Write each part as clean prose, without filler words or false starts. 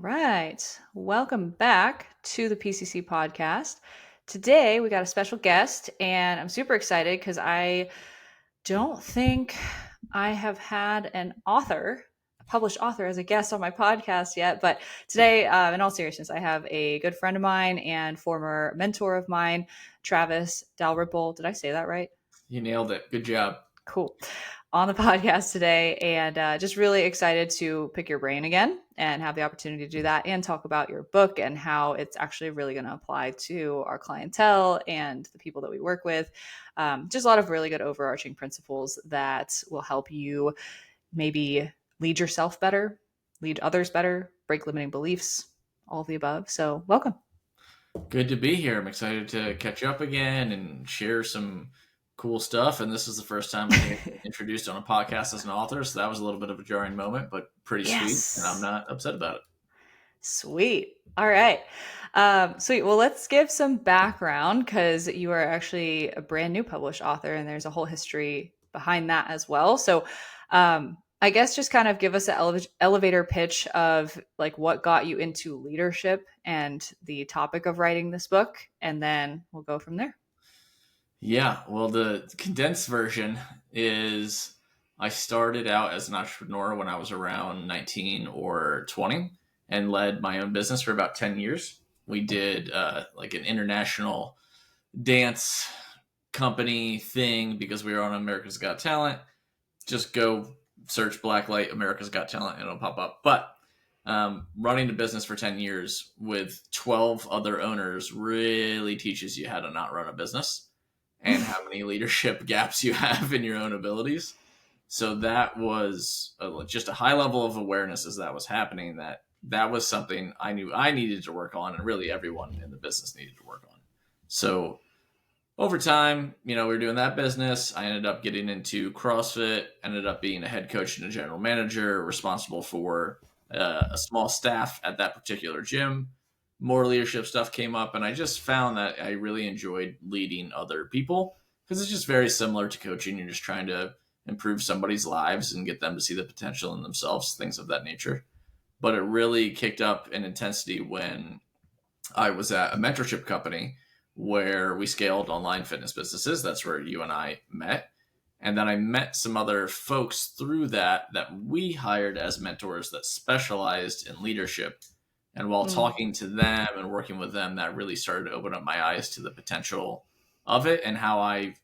right. Welcome back to the PCC podcast. Today we got a special guest, and I'm super excited because I don't think I have had a published author, as a guest on my podcast yet. But today, in all seriousness, I have a good friend of mine and former mentor of mine, Travis Dalrymple. Did I say that right? You nailed it. Good job. Cool. On the podcast today, and just really excited to pick your brain again and have the opportunity to do that and talk about your book and how it's actually really going to apply to our clientele and the people that we work with. Just a lot of really good overarching principles that will help you maybe lead yourself better, lead others better, break limiting beliefs, all of the above. So, welcome. Good to be here. I'm excited to catch up again and share some cool stuff. And this is the first time I get introduced on a podcast as an author. So that was a little bit of a jarring moment, but pretty sweet. And I'm not upset about it. Sweet. All right. Sweet. Well, let's give some background because you are actually a brand new published author and there's a whole history behind that as well. So, I guess just kind of give us an elevator pitch of like what got you into leadership and the topic of writing this book, and then we'll go from there. Yeah, well, the condensed version is I started out as an entrepreneur when I was around 19 or 20 and led my own business for about 10 years. We did like an international dance company thing because we were on America's Got Talent. Just go search Blacklight America's Got Talent and it'll pop up. But running the business for 10 years with 12 other owners really teaches you how to not run a business and how many leadership gaps you have in your own abilities. So that was just a high level of awareness as that was happening, that was something I knew I needed to work on and really everyone in the business needed to work on. So over time, we were doing that business. I ended up getting into CrossFit, ended up being a head coach and a general manager, responsible for a small staff at that particular gym. More leadership stuff came up, and I just found that I really enjoyed leading other people because it's just very similar to coaching. You're just trying to improve somebody's lives and get them to see the potential in themselves, things of that nature. But it really kicked up in intensity when I was at a mentorship company where we scaled online fitness businesses. That's where you and I met. And then I met some other folks through that we hired as mentors that specialized in leadership. And while talking to them and working with them, that really started to open up my eyes to the potential of it and how I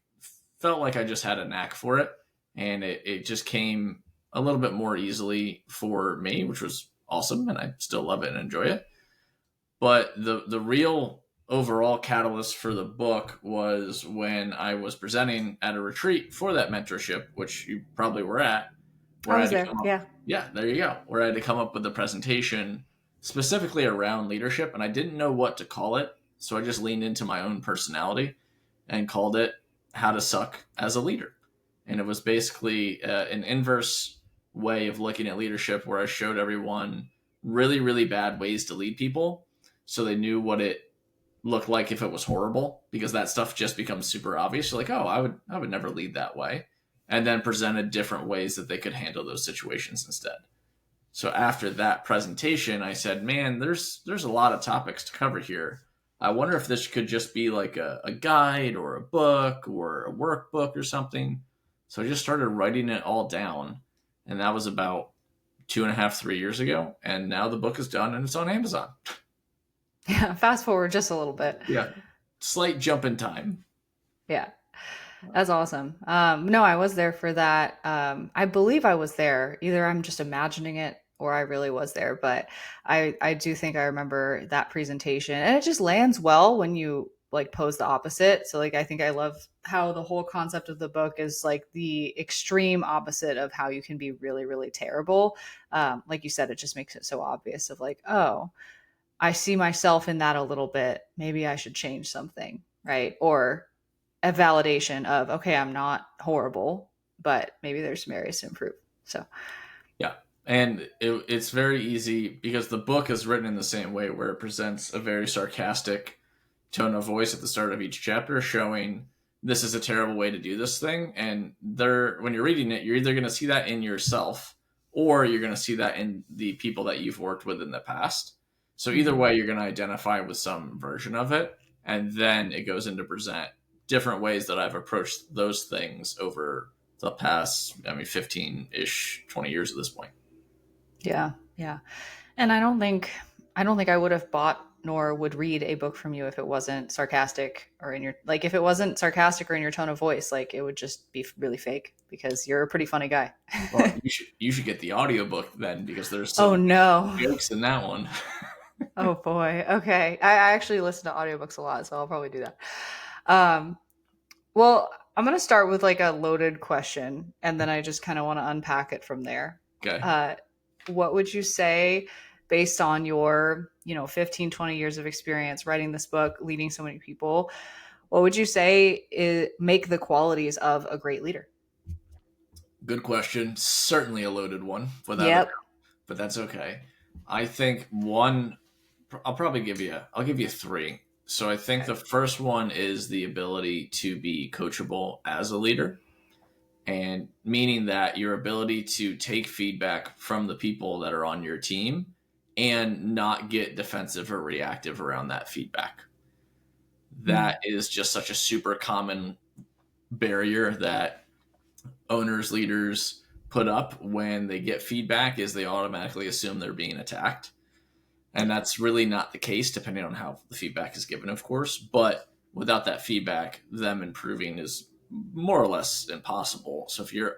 felt like I just had a knack for it. And it just came a little bit more easily for me, which was awesome. And I still love it and enjoy it. But the real overall catalyst for the book was when I was presenting at a retreat for that mentorship, which you probably were at. I was there. Yeah. Yeah, there you go. Where I had to come up with a presentation specifically around leadership, and I didn't know what to call it. So I just leaned into my own personality and called it How to Suck as a Leader. And it was basically an inverse way of looking at leadership where I showed everyone really, really bad ways to lead people so they knew what it looked like if it was horrible, because that stuff just becomes super obvious. You're like, oh, I would never lead that way. And then presented different ways that they could handle those situations instead. So after that presentation, I said, man, there's a lot of topics to cover here. I wonder if this could just be like a guide or a book or a workbook or something. So I just started writing it all down. And that was about 2.5, 3 years ago. And now the book is done and it's on Amazon. Yeah. Fast forward just a little bit. Yeah. Slight jump in time. Yeah. That's awesome. No, I was there for that. I believe I was there. Either I'm just imagining it or I really was there, but I do think I remember that presentation, and it just lands well when you like pose the opposite. So like, I think I love how the whole concept of the book is like the extreme opposite of how you can be really, really terrible. Like you said, it just makes it so obvious of like, oh, I see myself in that a little bit. Maybe I should change something, right? Or a validation of, okay, I'm not horrible, but maybe there's some areas to improve. So, yeah. And it's very easy because the book is written in the same way where it presents a very sarcastic tone of voice at the start of each chapter showing this is a terrible way to do this thing. And when you're reading it, you're either going to see that in yourself or you're going to see that in the people that you've worked with in the past. So either Hmm. way, you're going to identify with some version of it, and then it goes into present different ways that I've approached those things over the past, 15-ish, 20 years at this point. Yeah, yeah. And I don't think I would have bought nor would read a book from you if it wasn't sarcastic or in your like if it wasn't sarcastic or in your tone of voice, like it would just be really fake because you're a pretty funny guy. Well, you should get the audiobook then because there's Oh some no. jokes in that one. Oh boy. Okay. I actually listen to audiobooks a lot, so I'll probably do that. Um, well, I'm gonna start with like a loaded question, and then I just kind of want to unpack it from there. Okay. Uh, what would you say, based on your 15, 20 years of experience writing this book, leading so many people, what would you say make the qualities of a great leader? Good question. Certainly a loaded one, without a doubt, Yep. but that's okay. I think one, I'll give you three. So I think Okay. the first one is the ability to be coachable as a leader, and meaning that your ability to take feedback from the people that are on your team and not get defensive or reactive around that feedback. Mm. That is just such a super common barrier that owners, leaders put up when they get feedback is they automatically assume they're being attacked. And that's really not the case, depending on how the feedback is given, of course. But without that feedback, them improving is more or less impossible. So if you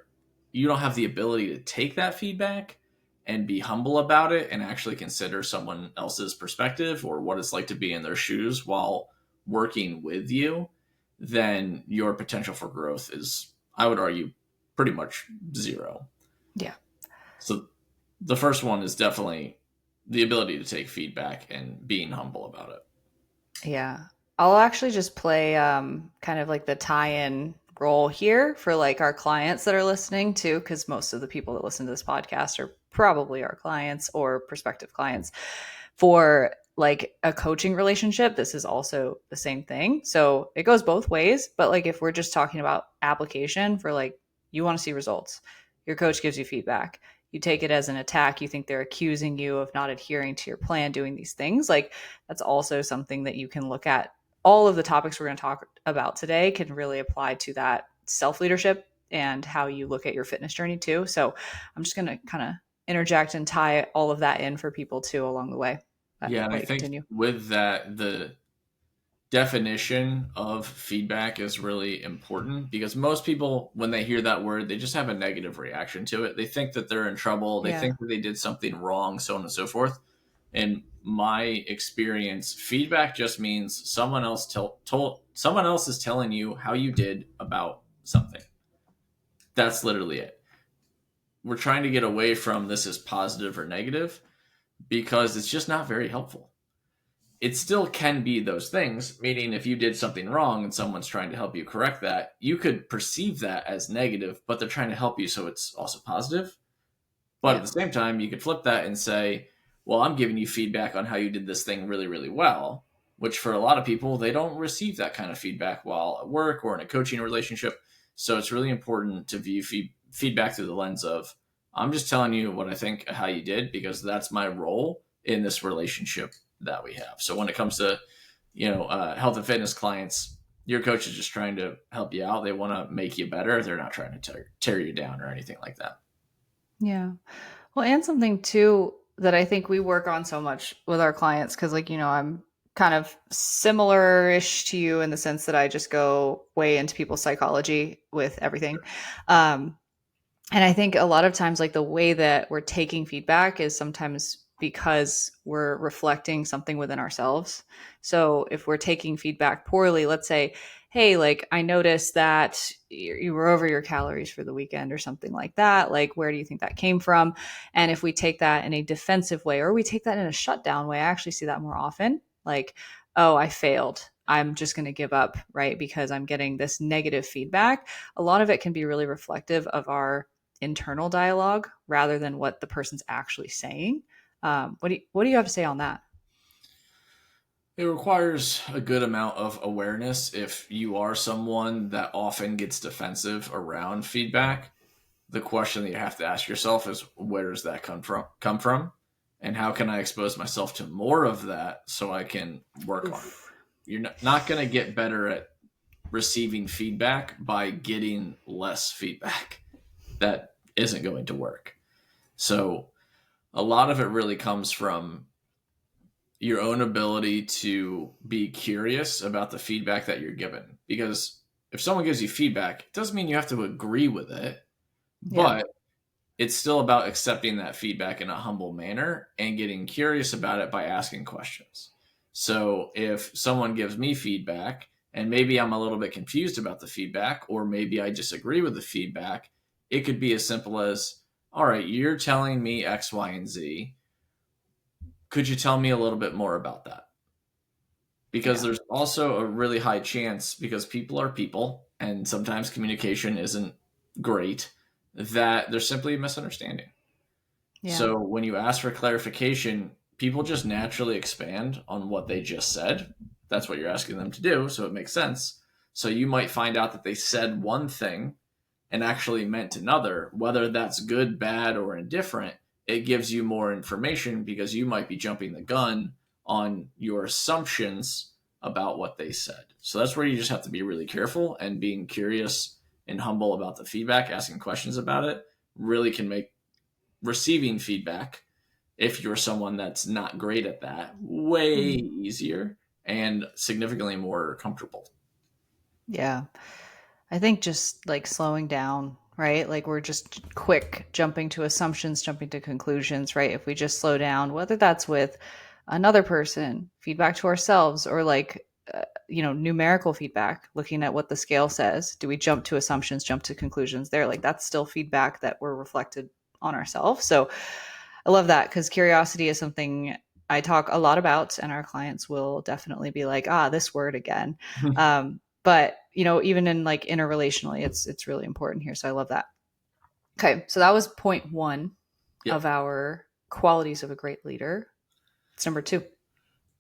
don't have the ability to take that feedback and be humble about it and actually consider someone else's perspective or what it's like to be in their shoes while working with you, then your potential for growth is, I would argue, pretty much zero. Yeah. So the first one is definitely the ability to take feedback and being humble about it. Yeah. I'll actually just play kind of like the tie-in role here for like our clients that are listening too, because most of the people that listen to this podcast are probably our clients or prospective clients. For like a coaching relationship, this is also the same thing. So it goes both ways. But like if we're just talking about application for like you want to see results, your coach gives you feedback. You take it as an attack. You think they're accusing you of not adhering to your plan, doing these things. Like that's also something that you can look at. All of the topics we're going to talk about today can really apply to that self leadership and how you look at your fitness journey too. So I'm just going to kind of interject and tie all of that in for people too along the way. But Yeah, I'll and I let you think continue. with that, the definition of feedback is really important because most people, when they hear that word, they just have a negative reaction to it. They think that they're in trouble, they Yeah. think that they did something wrong, so on and so forth. In my experience, feedback just means someone else is telling you how you did about something. That's literally it. We're trying to get away from this is positive or negative because it's just not very helpful. It still can be those things, meaning if you did something wrong and someone's trying to help you correct that, you could perceive that as negative, but they're trying to help you, so it's also positive. But at Yeah. the same time, you could flip that and say, well, I'm giving you feedback on how you did this thing really, really well, which for a lot of people, they don't receive that kind of feedback while at work or in a coaching relationship. So it's really important to view feedback through the lens of, I'm just telling you what I think how you did because that's my role in this relationship that we have. So when it comes to, health and fitness clients, your coach is just trying to help you out. They want to make you better. They're not trying to tear you down or anything like that. Yeah. Well, and something too that I think we work on so much with our clients because, like, I'm kind of similar ish to you in the sense that I just go way into people's psychology with everything. Um, And I think a lot of times, like the way that we're taking feedback is sometimes because we're reflecting something within ourselves. So if we're taking feedback poorly, let's say, hey, like I noticed that you were over your calories for the weekend or something like that. Like, where do you think that came from? And if we take that in a defensive way or we take that in a shutdown way, I actually see that more often. Like, oh, I failed. I'm just going to give up, right? Because I'm getting this negative feedback. A lot of it can be really reflective of our internal dialogue rather than what the person's actually saying. What do you have to say on that? It requires a good amount of awareness if you are someone that often gets defensive around feedback. the question that you have to ask yourself is, where does that come from? And how can I expose myself to more of that so I can work on it? Oof. You're not going to get better at receiving feedback by getting less feedback. That isn't going to work. So a lot of it really comes from your own ability to be curious about the feedback that you're given. Because if someone gives you feedback, it doesn't mean you have to agree with it, Yeah. but it's still about accepting that feedback in a humble manner and getting curious about it by asking questions. So if someone gives me feedback and maybe I'm a little bit confused about the feedback, or maybe I disagree with the feedback, it could be as simple as, all right, you're telling me X, Y, and Z. Could you tell me a little bit more about that? Because Yeah. there's also a really high chance, because people are people and sometimes communication isn't great, that there's simply a misunderstanding. Yeah. So when you ask for clarification, people just naturally expand on what they just said. That's what you're asking them to do, so it makes sense. So you might find out that they said one thing and actually meant another. Whether that's good, bad, or indifferent, it gives you more information because you might be jumping the gun on your assumptions about what they said. So that's where you just have to be really careful, and being curious and humble about the feedback, asking questions about it, really can make receiving feedback, if you're someone that's not great at that, way Mhm. easier and significantly more comfortable. Yeah. I think just like slowing down, right? Like we're just quick jumping to assumptions, jumping to conclusions, right? If we just slow down, whether that's with another person, feedback to ourselves, or like, numerical feedback, looking at what the scale says. Do we jump to assumptions, jump to conclusions there? Like that's still feedback that we're reflected on ourselves. So I love that because curiosity is something I talk a lot about, and our clients will definitely be like, this word again. But even in like interrelationally, it's really important here. So I love that. Okay, so that was point one Yep. of our qualities of a great leader. It's number two.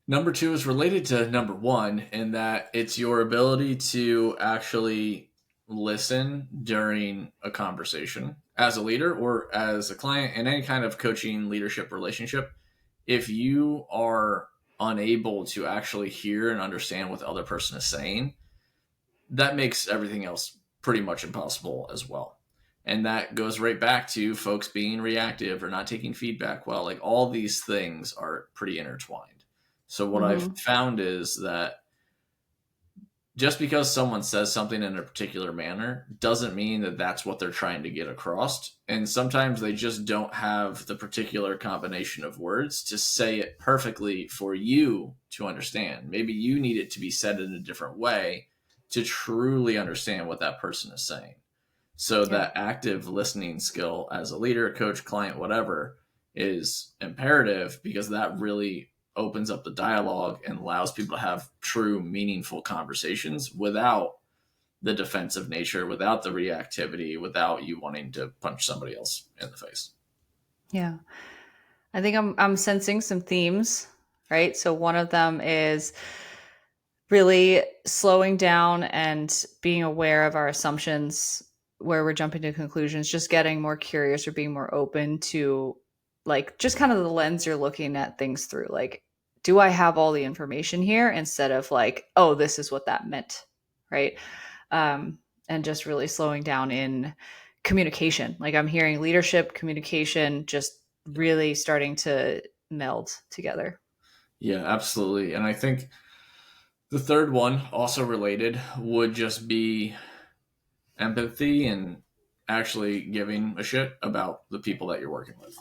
Number two is related to number one in that it's your ability to actually listen during a conversation as a leader or as a client in any kind of coaching leadership relationship. If you are unable to actually hear and understand what the other person is saying, that makes everything else pretty much impossible as well. And that goes right back to folks being reactive or not taking feedback well. Like all these things are pretty intertwined. So what I've Mm-hmm. found is that just because someone says something in a particular manner doesn't mean that that's what they're trying to get across. And sometimes they just don't have the particular combination of words to say it perfectly for you to understand. Maybe you need it to be said in a different way to truly understand what that person is saying. So Yeah. that active listening skill as a leader, coach, client, whatever, is imperative because that really opens up the dialogue and allows people to have true, meaningful conversations without the defensive nature, without the reactivity, without you wanting to punch somebody else in the face. Yeah. I think I'm sensing some themes, right? So one of them is really slowing down and being aware of our assumptions where we're jumping to conclusions, just getting more curious or being more open to like just kind of the lens you're looking at things through. Like, do I have all the information here instead of like, oh, this is what that meant, right? And just really slowing down in communication. Like I'm hearing leadership, communication, just really starting to meld together. Yeah, absolutely. And I think the third one, also related, would just be empathy and actually giving a shit about the people that you're working with.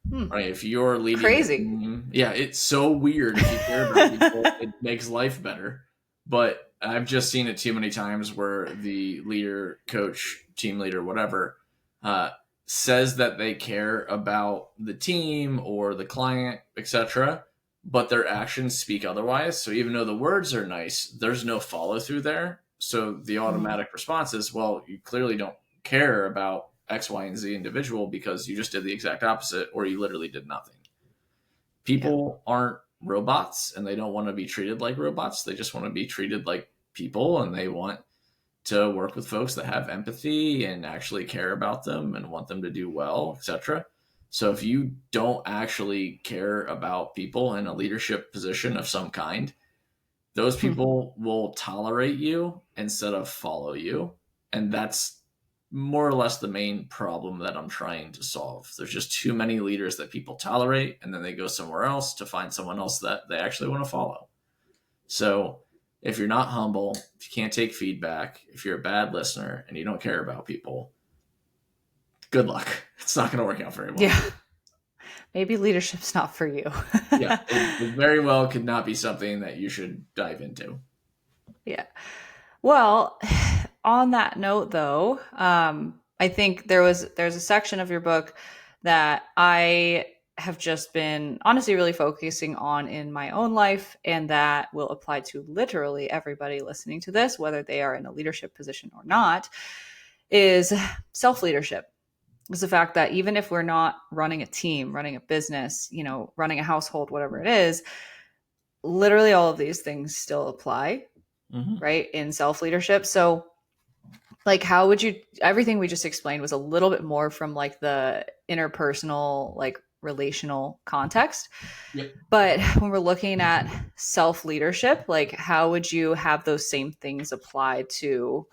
Hmm. Right? If you're leading a Crazy. team, yeah, it's so weird. If you care about people, it makes life better. But I've just seen it too many times where the leader, coach, team leader, whatever, uh, says that they care about the team or the client, etc., but their actions speak otherwise. So even though the words are nice, there's no follow through there. So the Mhm. automatic response is, well, you clearly don't care about X, Y, and Z individual because you just did the exact opposite or you literally did nothing. Yeah. People aren't robots and they don't want to be treated like robots. They just want to be treated like people and they want to work with folks that have empathy and actually care about them and want them to do well, etc. So if you don't actually care about people in a leadership position of some kind, those people will tolerate you instead of follow you. And that's more or less the main problem that I'm trying to solve. There's just too many leaders that people tolerate, and then they go somewhere else to find someone else that they actually want to follow. So if you're not humble, if you can't take feedback, if you're a bad listener and you don't care about people, good luck. It's not going to work out very well. Yeah. Maybe leadership's not for you. Yeah, it very well could not be something that you should dive into. Yeah. Well, on that note, though, I think there's a section of your book that I have just been honestly really focusing on in my own life, and that will apply to literally everybody listening to this, whether they are in a leadership position or not, is self-leadership. Is the fact that even if we're not running a team, running a business, running a household, whatever it is, literally all of these things still apply, right, in self-leadership. So like, how would you, everything we just explained was a little bit more from like the interpersonal, like relational context. Yep. But when we're looking at self-leadership, like how would you have those same things apply to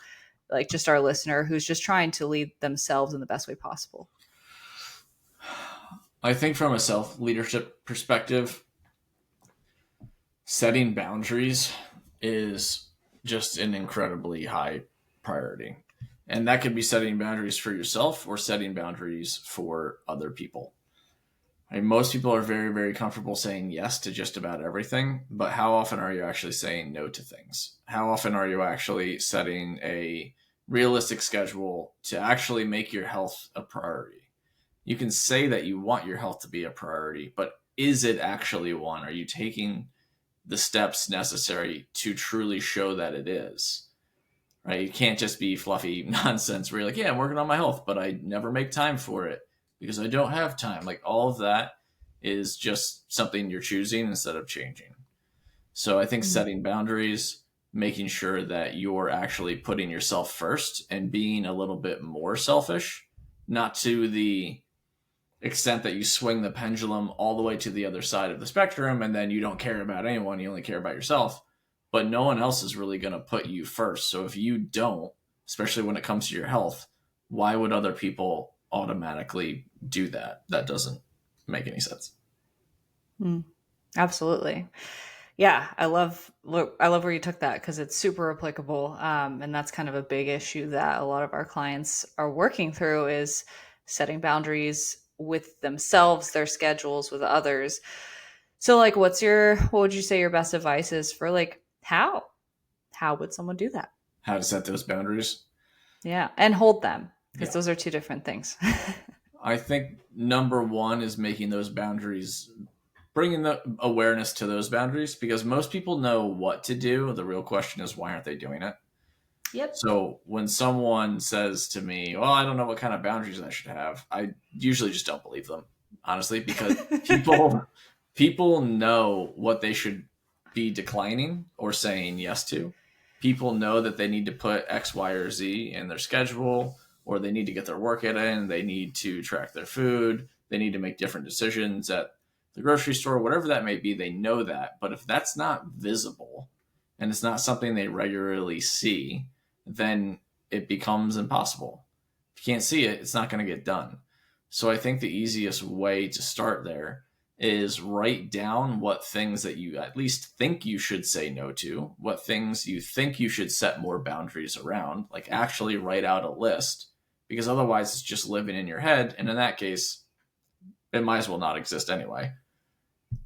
like just our listener who's just trying to lead themselves in the best way possible? I think from a self-leadership perspective, setting boundaries is just an incredibly high priority. And that could be setting boundaries for yourself or setting boundaries for other people. I mean, most people are very, very comfortable saying yes to just about everything, but how often are you actually saying no to things? How often are you actually setting a realistic schedule to actually make your health a priority? You can say that you want your health to be a priority, but is it actually one? Are you taking the steps necessary to truly show that it is? Right? You can't just be fluffy nonsense where you're like, yeah, I'm working on my health, but I never make time for it because I don't have time. Like all of that is just something you're choosing instead of changing. So I think setting boundaries, making sure that you're actually putting yourself first and being a little bit more selfish, not to the extent that you swing the pendulum all the way to the other side of the spectrum and then you don't care about anyone, you only care about yourself. But no one else is really going to put you first. So if you don't, especially when it comes to your health, why would other people automatically do that? That doesn't make any sense. Absolutely. Yeah, I love where you took that because it's super applicable, and that's kind of a big issue that a lot of our clients are working through is setting boundaries with themselves, their schedules, with others. So, like, what would you say your best advice is for like how would someone do that? How to set those boundaries? Yeah, and hold them because Yeah. those are two different things. I think number one is making those boundaries, bringing the awareness to those boundaries, because most people know what to do. The real question is, why aren't they doing it? Yep. So when someone says to me, well, I don't know what kind of boundaries I should have, I usually just don't believe them, honestly, because people know what they should be declining or saying yes to. People know that they need to put X, Y, or Z in their schedule, or they need to get their workout in, they need to track their food, they need to make different decisions at the grocery store, whatever that may be, they know that. But if that's not visible and it's not something they regularly see, then it becomes impossible. If you can't see it, it's not going to get done. So I think the easiest way to start there is write down what things that you at least think you should say no to, what things you think you should set more boundaries around, like actually write out a list, because otherwise it's just living in your head. And in that case, it might as well not exist anyway.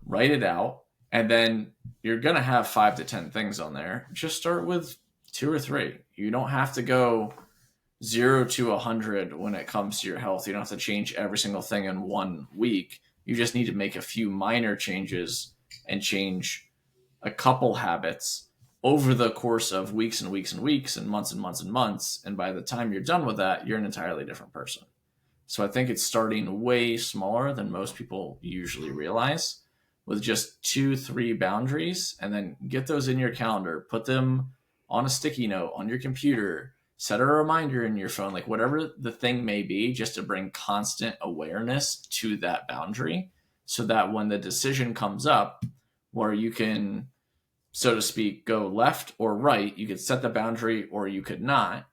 Write it out, and then you're going to have 5 to 10 things on there. Just start with 2 or 3. You don't have to go 0 to 100 when it comes to your health. You don't have to change every single thing in 1 week. You just need to make a few minor changes and change a couple habits over the course of weeks and weeks and weeks and months and months and months. And by the time you're done with that, you're an entirely different person. So I think it's starting way smaller than most people usually realize, with just 2, 3 boundaries, and then get those in your calendar, put them on a sticky note on your computer, set a reminder in your phone, like whatever the thing may be, just to bring constant awareness to that boundary so that when the decision comes up where you can, so to speak, go left or right, you could set the boundary or you could not.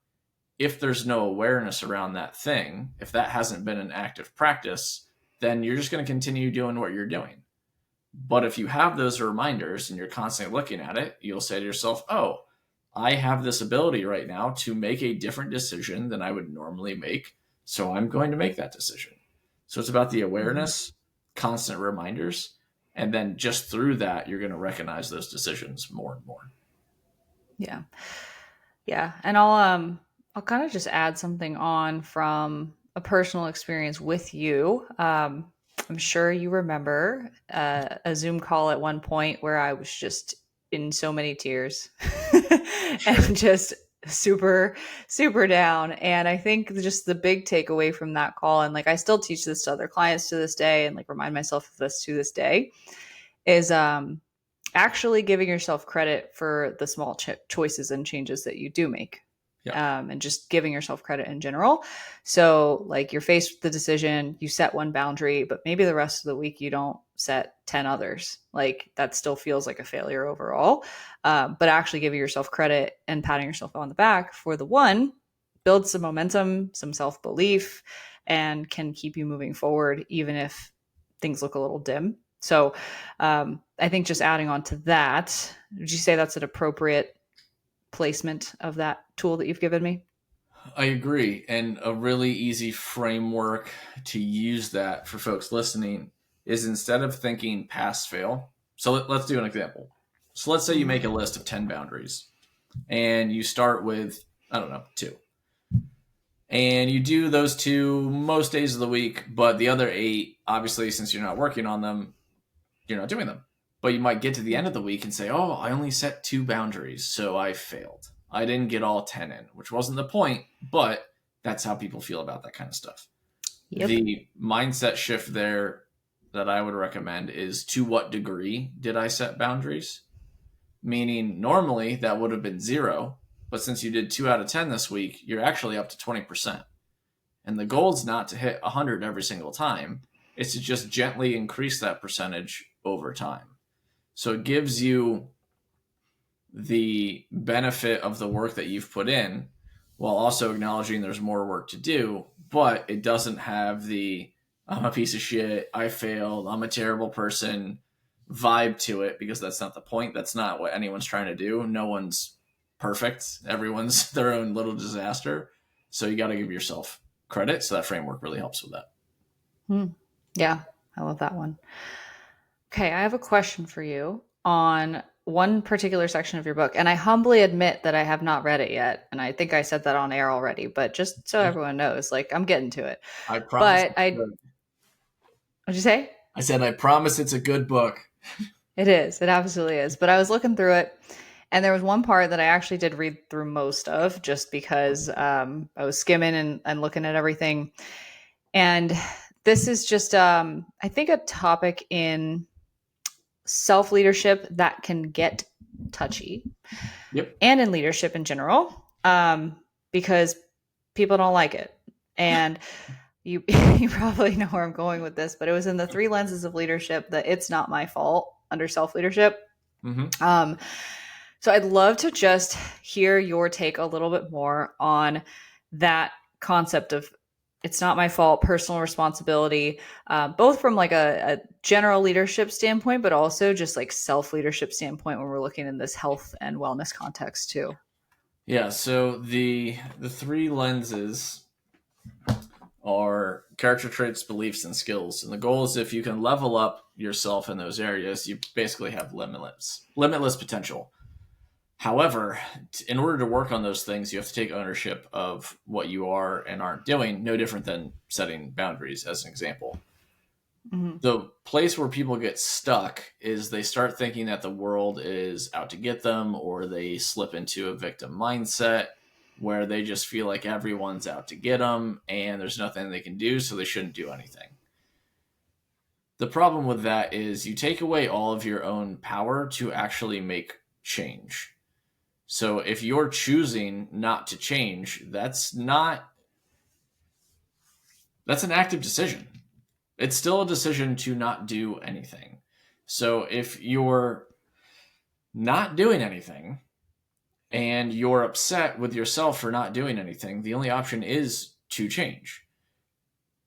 If there's no awareness around that thing, if that hasn't been an active practice, then you're just going to continue doing what you're doing. But if you have those reminders and you're constantly looking at it, you'll say to yourself, oh, I have this ability right now to make a different decision than I would normally make. So I'm going to make that decision. So it's about the Mhm. awareness, constant reminders, and then just through that, you're going to recognize those decisions more and more. Yeah. Yeah. And I'll kind of just add something on from a personal experience with you. I'm sure you remember a Zoom call at one point where I was just in so many tears Sure. and just super, super down. And I think just the big takeaway from that call, and like I still teach this to other clients to this day and like remind myself of this to this day, is actually giving yourself credit for the small choices and changes that you do make, Yep. and just giving yourself credit in general. So, like, you're faced with the decision, you set one boundary, but maybe the rest of the week you don't set 10 others. Like, that still feels like a failure overall. But actually giving yourself credit and patting yourself on the back for the one builds some momentum, some self belief, and can keep you moving forward, even if things look a little dim. So, I think just adding on to that, would you say that's an appropriate placement of that tool that you've given me? I agree. And a really easy framework to use that for folks listening is instead of thinking pass fail. So let's do an example. So let's say you make a Mm-hmm. list of 10 boundaries and you start with, I don't know, two. And you do those two most days of the week, but the other eight, obviously, since you're not working on them, you're not doing them. But you might get to the end of the week and say, oh, I only set two boundaries, so I failed. I didn't get all 10 in, which wasn't the point, but that's how people feel about that kind of stuff. Yep. The mindset shift there that I would recommend is, to what degree did I set boundaries? Meaning, normally that would have been zero, but since you did 2 out of 10 this week, you're actually up to 20%. And the goal is not to hit 100 every single time, it's to just gently increase that percentage over time. So it gives you the benefit of the work that you've put in while also acknowledging there's more work to do, but it doesn't have the I'm a piece of shit, I failed, I'm a terrible person vibe to it, because that's not the point. That's not what anyone's trying to do. No one's perfect. Everyone's their own little disaster. So you got to give yourself credit. So that framework really helps with that. Hmm. Yeah, I love that one. Okay, I have a question for you on one particular section of your book. And I humbly admit that I have not read it yet. And I think I said that on air already, but just so everyone knows, like, I'm getting to it. I promise. But what'd you say? I said, I promise it's a good book. It is. It absolutely is. But I was looking through it, and there was one part that I actually did read through most of just because I was skimming and looking at everything. And this is just, I think, a topic in self leadership that can get touchy, Yep. and in leadership in general, because people don't like it. And you, you probably know where I'm going with this, but it was in the three lenses of leadership, that it's not my fault under self leadership. Mm-hmm. Um, so I'd love to just hear your take a little bit more on that concept of it's not my fault, personal responsibility, both from like a general leadership standpoint, but also just like self leadership standpoint when we're looking in this health and wellness context too. Yeah. So the three lenses are character traits, beliefs, and skills. And the goal is, if you can level up yourself in those areas, you basically have limitless potential. However, in order to work on those things, you have to take ownership of what you are and aren't doing, no different than setting boundaries, as an example. Mm-hmm. The place where people get stuck is they start thinking that the world is out to get them, or they slip into a victim mindset where they just feel like everyone's out to get them and there's nothing they can do, so they shouldn't do anything. The problem with that is you take away all of your own power to actually make change. So if you're choosing not to change, that's an active decision. It's still a decision to not do anything. So if you're not doing anything and you're upset with yourself for not doing anything, the only option is to change.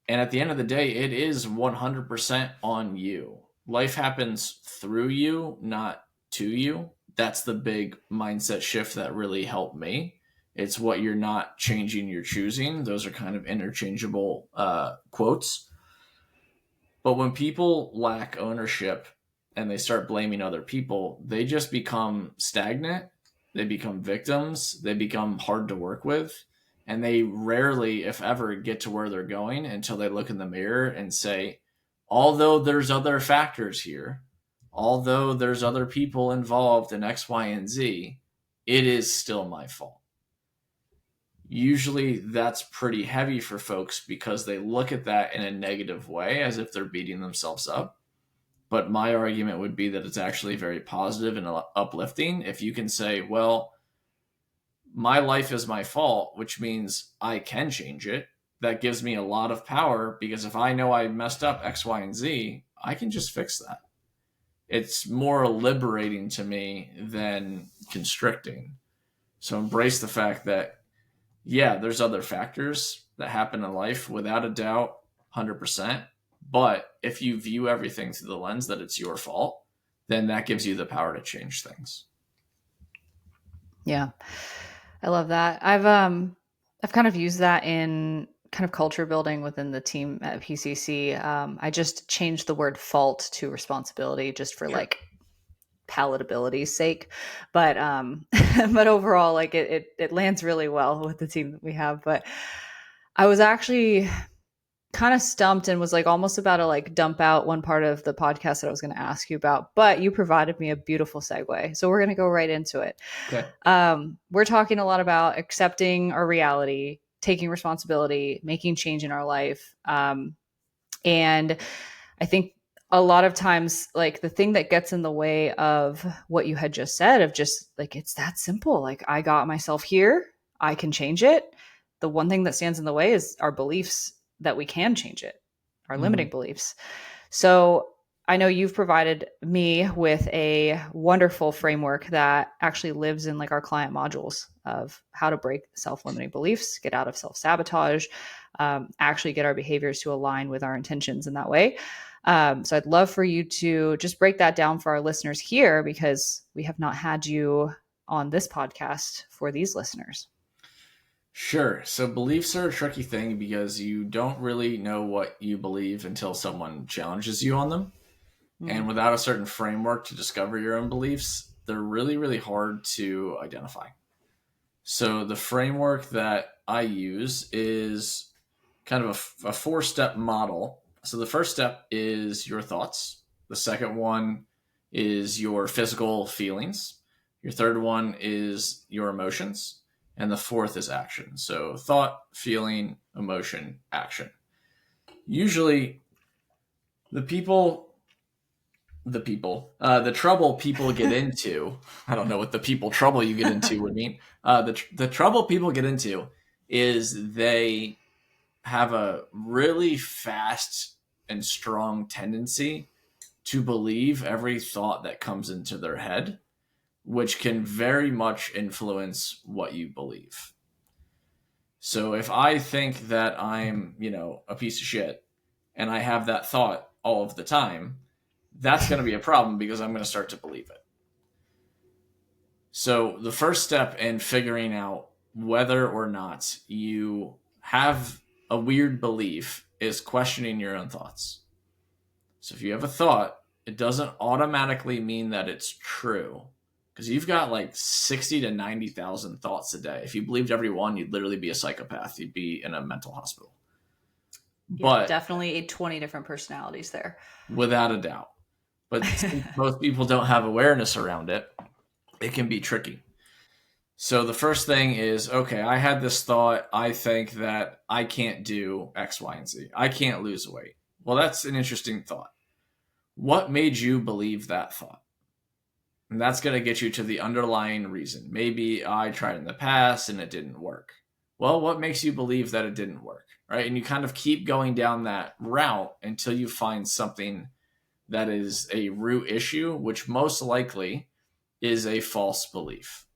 And at the end of the day, it is 100% on you. Life happens through you, not to you. That's the big mindset shift that really helped me. It's what you're not changing, you're choosing. Those are kind of interchangeable quotes. But when people lack ownership and they start blaming other people, they just become stagnant. They become victims. They become hard to work with. And they rarely, if ever, get to where they're going until they look in the mirror and say, although there's other factors here, although there's other people involved in X, Y, and Z, it is still my fault. Usually that's pretty heavy for folks because they look at that in a negative way as if they're beating themselves up. But my argument would be that it's actually very positive and uplifting if you can say, well, my life is my fault, which means I can change it. That gives me a lot of power because if I know I messed up X, Y, and Z, I can just fix that. It's more liberating to me than constricting. So embrace the fact that, yeah, there's other factors that happen in life without a doubt, 100%. But if you view everything through the lens that it's your fault, then that gives you the power to change things. Yeah. I love that. I've kind of used that in kind of culture building within the team at PCC. I just changed the word fault to responsibility just for Sure. like palatability's sake. But but overall, like it lands really well with the team that we have. But I was actually kind of stumped and was like almost about to like dump out one part of the podcast that I was going to ask you about, but you provided me a beautiful segue. So we're going to go right into it. Okay. We're talking a lot about accepting our reality, taking responsibility, making change in our life. And I think a lot of times, like the thing that gets in the way of what you had just said, of just like, it's that simple. Like, I got myself here, I can change it. The one thing that stands in the way is our beliefs that we can change it, our Mm-hmm. limiting beliefs. So I know you've provided me with a wonderful framework that actually lives in like our client modules of how to break self-limiting beliefs, get out of self-sabotage, actually get our behaviors to align with our intentions in that way. So I'd love for you to just break that down for our listeners here because we have not had you on this podcast for these listeners. Sure. So beliefs are a tricky thing because you don't really know what you believe until someone challenges you on them. And Mm. without a certain framework to discover your own beliefs, they're really, really hard to identify. So the framework that I use is kind of a four-step model. So the first step is your thoughts. The second one is your physical feelings. Your third one is your emotions. And the fourth is action. So thought, feeling, emotion, action. Usually the the trouble people get into, I don't know what the people trouble you get into would mean. The trouble people get into is they have a really fast and strong tendency to believe every thought that comes into their head, which can very much influence what you believe. So if I think that I'm, a piece of shit and I have that thought all of the time, that's going to be a problem because I'm going to start to believe it. So the first step in figuring out whether or not you have a weird belief is questioning your own thoughts. So if you have a thought, it doesn't automatically mean that it's true because you've got like 60 to 90,000 thoughts a day. If you believed every one, you'd literally be a psychopath. You'd be in a mental hospital. Yeah, But definitely 20 different personalities there. without a doubt. But since most people don't have awareness around it, it can be tricky. So the first thing is, okay, I had this thought. I think that I can't do X, Y, and Z. I can't lose weight. Well, that's an interesting thought. What made you believe that thought? And that's going to get you to the underlying reason. Maybe I tried in the past and it didn't work. Well, what makes you believe that it didn't work? Right. And you kind of keep going down that route until you find something that is a root issue, which most likely is a false belief.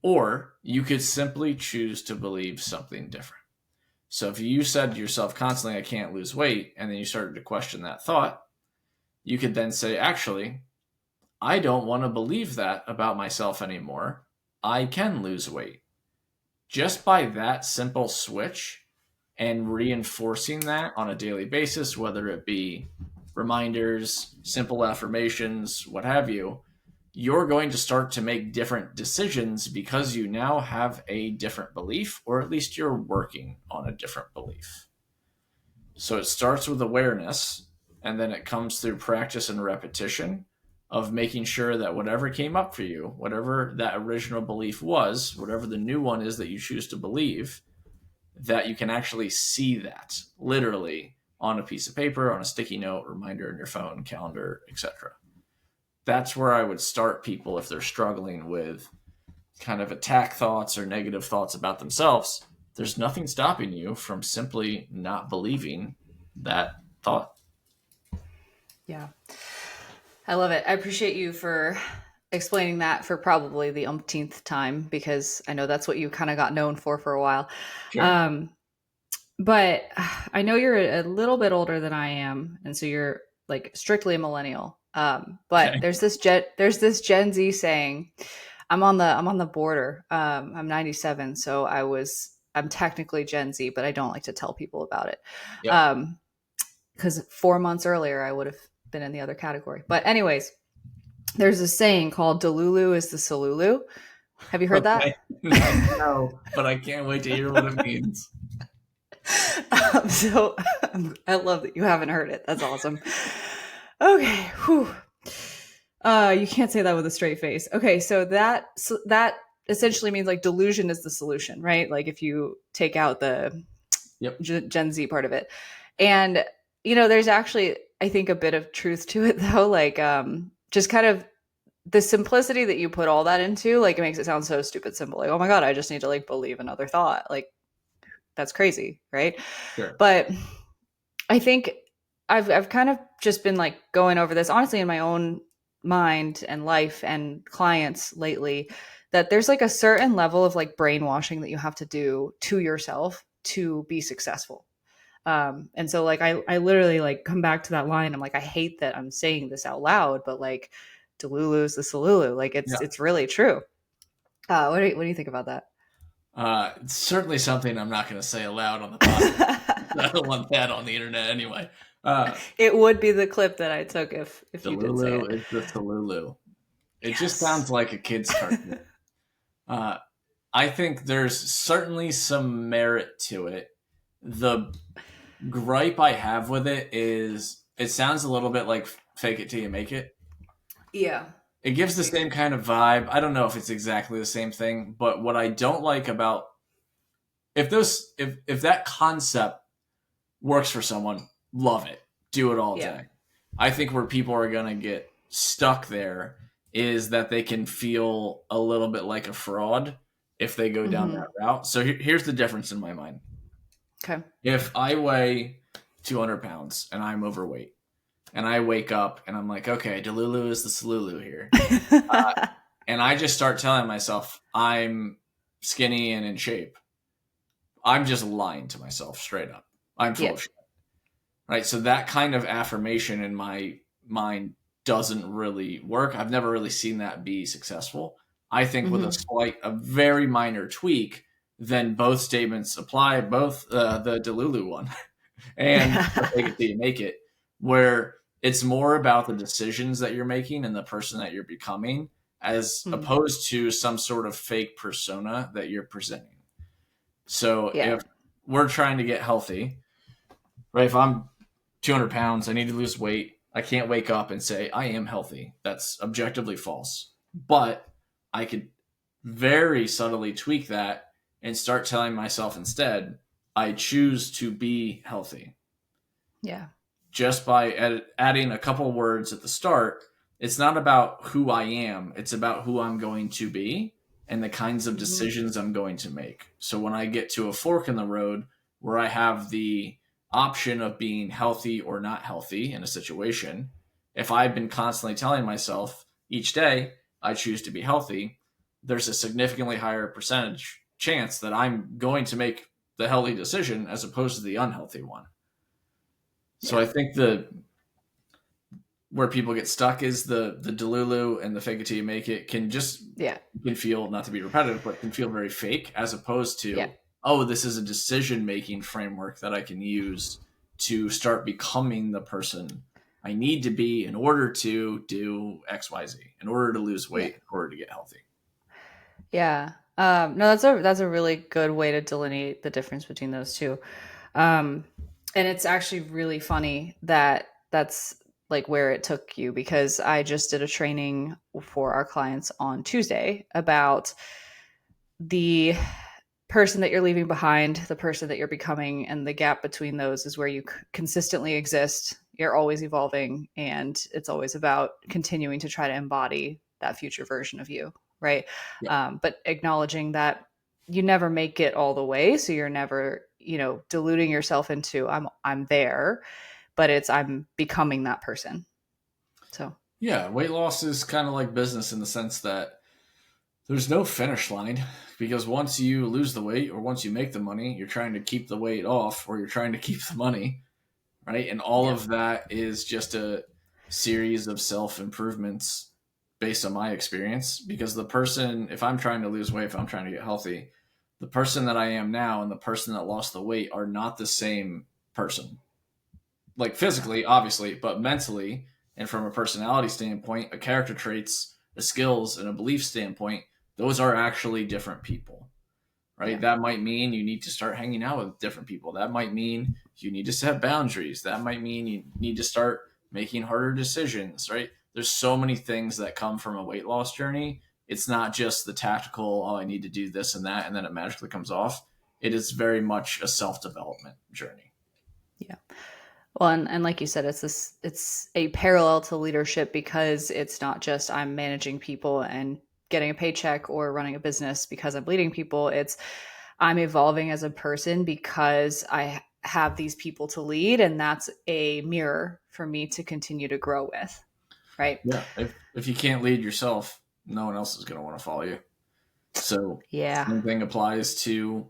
Or you could simply choose to believe something different. So if you said to yourself constantly, I can't lose weight, and then you started to question that thought, you could then say, actually, I don't want to believe that about myself anymore. I can lose weight. Just by that simple switch and reinforcing that on a daily basis, whether it be reminders, simple affirmations, what have you, you're going to start to make different decisions because you now have a different belief, or at least you're working on a different belief. So it starts with awareness, and then it comes through practice and repetition of making sure that whatever came up for you, whatever that original belief was, whatever the new one is that you choose to believe, that you can actually see that literally on a piece of paper, on a sticky note, reminder in your phone, calendar, etc. That's where I would start people if they're struggling with kind of attack thoughts or negative thoughts about themselves. There's nothing stopping you from simply not believing that thought. Yeah. I love it. I appreciate you for explaining that for probably the umpteenth time, because I know that's what you kind of got known for a while. Sure. Um, but I know you're a little bit older than I am, and so you're like strictly a millennial. But Okay. there's this Gen Z saying, I'm on the border. I'm 97, so I'm technically Gen Z, but I don't like to tell people about it. Yep. Um, because 4 months earlier I would have been in the other category. But anyways, there's a saying called "Delulu is the Salulu." Have you heard that? Okay. No, but I can't wait to hear what it means. So I love that you haven't heard it. That's awesome. Okay. Whew. You can't say that with a straight face. Okay, so that essentially means like delusion is the solution, right? Like if you take out the Yep. Gen Z part of it, and there's actually I think a bit of truth to it though. Like just kind of the simplicity that you put all that into, like it makes it sound so stupid simple. Like, oh my god, I just need to like believe another thought. Like that's crazy, right? Sure. But I think I've kind of just been like going over this honestly in my own mind and life and clients lately, that there's like a certain level of like brainwashing that you have to do to yourself to be successful. And so like I literally like come back to that line. I'm like, I hate that I'm saying this out loud, but like Delulu's the Salulu. Like Yeah. it's really true. What do you think about that? It's certainly something I'm not going to say aloud on the podcast. I don't want that on the internet anyway. It would be the clip that I took if The you did say Lulu it. is the Salulu. It just Yes. sounds like a kid's cartoon. Uh, I think there's certainly some merit to it. The gripe I have with it is it sounds a little bit like fake it till you make it. Yeah. It gives the same kind of vibe. I don't know if it's exactly the same thing, but what I don't like about if that concept works for someone, love it. Do it all Yeah. day. I think where people are going to get stuck there is that they can feel a little bit like a fraud if they go down Mm-hmm. that route. So here's the difference in my mind. Okay. If I weigh 200 pounds and I'm overweight and I wake up and I'm like, okay, Delulu is the Salulu here. And I just start telling myself I'm skinny and in shape. I'm just lying to myself straight up. I'm full Yeah. of shit. Right. So that kind of affirmation in my mind doesn't really work. I've never really seen that be successful. I think with Mm-hmm. a very minor tweak, then both statements apply, both the Delulu one and the fake it till you make it, where it's more about the decisions that you're making and the person that you're becoming as Mm. opposed to some sort of fake persona that you're presenting. So Yeah. if we're trying to get healthy, right? If I'm 200 pounds, I need to lose weight. I can't wake up and say, I am healthy. That's objectively false. But I could very subtly tweak that and start telling myself instead, I choose to be healthy Yeah. just by adding a couple words at the start It's not about who I am, it's about who I'm going to be and the kinds of Hmm. decisions I'm going to make. So when I get to a fork in the road where I have the option of being healthy or not healthy in a situation, if I've been constantly telling myself each day I choose to be healthy, there's a significantly higher percentage chance that I'm going to make the healthy decision as opposed to the unhealthy one. So Yeah. I think the where people get stuck is the delulu and the fake it till you make it Yeah. can feel, not to be repetitive, but can feel very fake, as opposed Yeah. to, oh, this is a decision making framework that I can use to start becoming the person I need to be in order to do XYZ, in order to lose Yeah. weight, in order to get healthy. Yeah. No, that's a really good way to delineate the difference between those two. Um, and it's actually really funny that that's like where it took you, because I just did a training for our clients on Tuesday about the person that you're leaving behind, the person that you're becoming, and the gap between those is where you consistently exist. You're always evolving, and it's always about continuing to try to embody that future version of you, right? Yeah. But acknowledging that you never make it all the way, so you're never, deluding yourself into I'm there, but it's I'm becoming that person. So Yeah. Weight loss is kind of like business in the sense that there's no finish line, because once you lose the weight or once you make the money, you're trying to keep the weight off or you're trying to keep the money, right? And all yeah, of that is just a series of self improvements based on my experience. Because the person, if I'm trying to lose weight, if I'm trying to get healthy, the person that I am now and the person that lost the weight are not the same person. Like yeah, physically, obviously, but mentally and from a personality standpoint, a character traits, a skills, and a belief standpoint, those are actually different people, right? yeah, That might mean you need to start hanging out with different people. That might mean you need to set boundaries. That might mean you need to start making harder decisions, right? There's so many things that come from a weight loss journey. It's not just the tactical, oh, I need to do this and that, and then it magically comes off. It is very much a self development journey. yeah. Well, and like you said, it's a parallel to leadership, because it's not just I'm managing people and getting a paycheck or running a business because I'm leading people. It's I'm evolving as a person because I have these people to lead, and that's a mirror for me to continue to grow with. Right. Yeah. If you can't lead yourself, no one else is going to want to follow you. So, Yeah. same thing applies to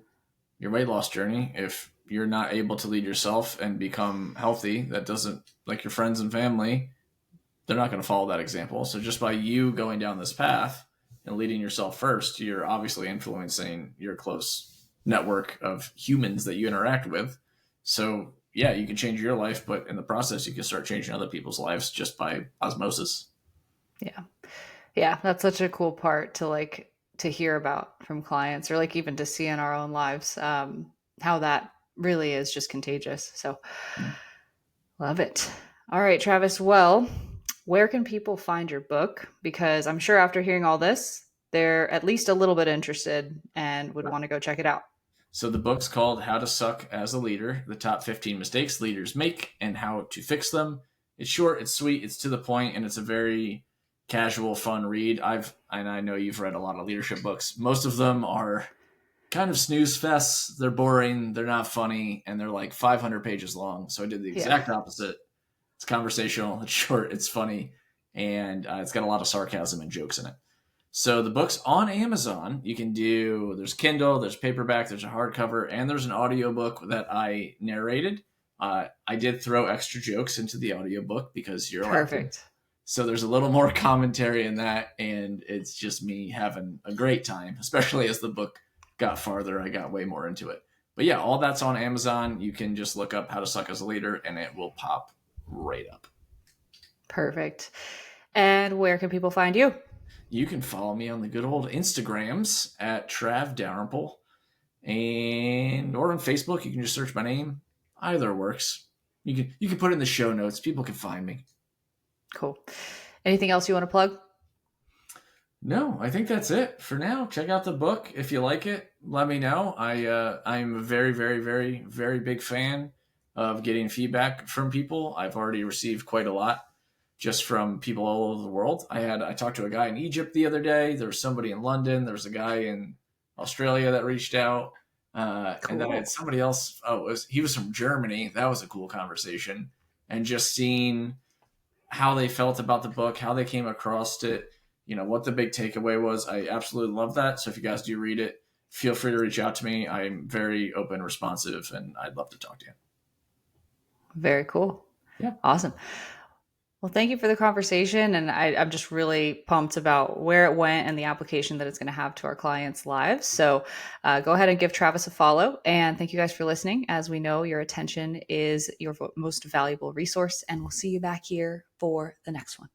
your weight loss journey. If you're not able to lead yourself and become healthy, that doesn't, like your friends and family, they're not going to follow that example. So just by you going down this path and leading yourself first, you're obviously influencing your close network of humans that you interact with. So yeah, you can change your life, but in the process, you can start changing other people's lives just by osmosis. Yeah. Yeah. That's such a cool part to like to hear about from clients, or like even to see in our own lives, how that really is just contagious. So love it. All right, Travis. Well, where can people find your book? Because I'm sure after hearing all this, they're at least a little bit interested and would want to go check it out. So the book's called How to Suck as a Leader: The Top 15 Mistakes Leaders Make and How to Fix Them. It's short, it's sweet, it's to the point, and it's a very casual, fun read. And I know you've read a lot of leadership books. Most of them are kind of snooze fests. They're boring, they're not funny, and they're like 500 pages long. So I did the Yeah, exact opposite. It's conversational, it's short, it's funny, and it's got a lot of sarcasm and jokes in it. So the book's on Amazon. You can do, there's Kindle, there's paperback, there's a hardcover, and there's an audiobook that I narrated. I did throw extra jokes into the audiobook because you're allowed to. perfect. So there's a little more commentary in that, and it's just me having a great time, especially as the book got farther. I got way more into it. But yeah, all that's on Amazon. You can just look up How to Suck as a Leader, and it will pop right up. Perfect. And where can people find you? You can follow me on the good old Instagrams at Trav Dalrymple, and or on Facebook. You can just search my name. Either works. You can put it in the show notes. People can find me. Cool. Anything else you want to plug? No, I think that's it for now. Check out the book if you like it. Let me know. I'm a very very very very big fan of getting feedback from people. I've already received quite a lot. just from people all over the world. I talked to a guy in Egypt the other day. There was somebody in London. There was a guy in Australia that reached out. And then I had Cool. somebody else. Oh, he was from Germany. That was a cool conversation. And just seeing how they felt about the book, how they came across it, what the big takeaway was. I absolutely love that. So if you guys do read it, feel free to reach out to me. I'm very open, responsive, and I'd love to talk to you. Very cool. Yeah. Awesome. Well, thank you for the conversation. And I'm just really pumped about where it went and the application that it's going to have to our clients' lives. So go ahead and give Travis a follow. And thank you guys for listening. As we know, your attention is your most valuable resource. And we'll see you back here for the next one.